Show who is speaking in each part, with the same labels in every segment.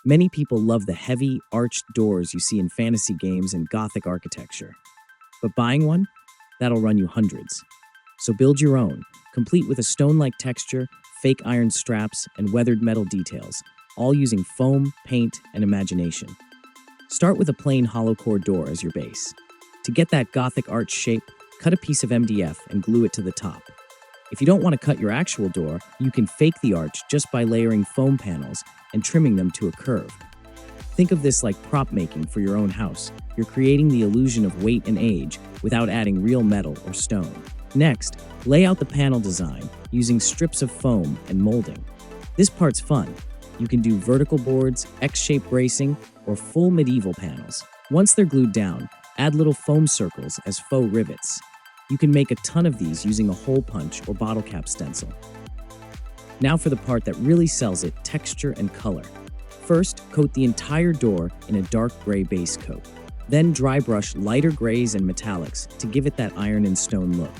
Speaker 1: Many people love the heavy, arched doors you see in fantasy games and Gothic architecture. But buying one? That'll run you hundreds. So build your own, complete with a stone-like texture, fake iron straps, and weathered metal details, all using foam, paint, and imagination. Start with a plain hollow core door as your base. To get that Gothic arch shape, cut a piece of MDF and glue it to the top. If you don't want to cut your actual door, you can fake the arch just by layering foam panels and trimming them to a curve. Think of this like prop making for your own house. You're creating the illusion of weight and age without adding real metal or stone. Next, lay out the panel design using strips of foam and molding. This part's fun. You can do vertical boards, X-shaped bracing, or full medieval panels. Once they're glued down, add little foam circles as faux rivets. You can make a ton of these using a hole punch or bottle cap stencil. Now for the part that really sells it, texture and color. First, coat the entire door in a dark gray base coat. Then dry brush lighter grays and metallics to give it that iron and stone look.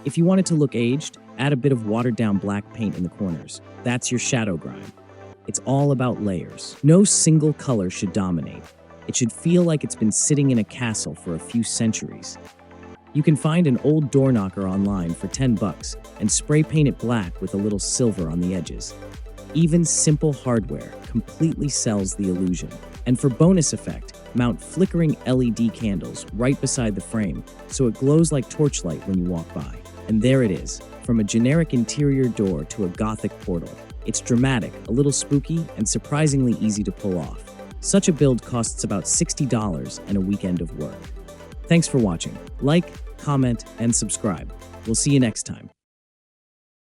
Speaker 1: If you want it to look aged, add a bit of watered down black paint in the corners. That's your shadow grime. It's all about layers. No single color should dominate. It should feel like it's been sitting in a castle for a few centuries. You can find an old door knocker online for $10 and spray paint it black with a little silver on the edges. Even simple hardware completely sells the illusion. And for bonus effect, mount flickering LED candles right beside the frame so it glows like torchlight when you walk by. And there it is, from a generic interior door to a Gothic portal. It's dramatic, a little spooky, and surprisingly easy to pull off. Such a build costs about $60 and a weekend of work. Thanks for watching. Like, comment, and subscribe. We'll see you next time.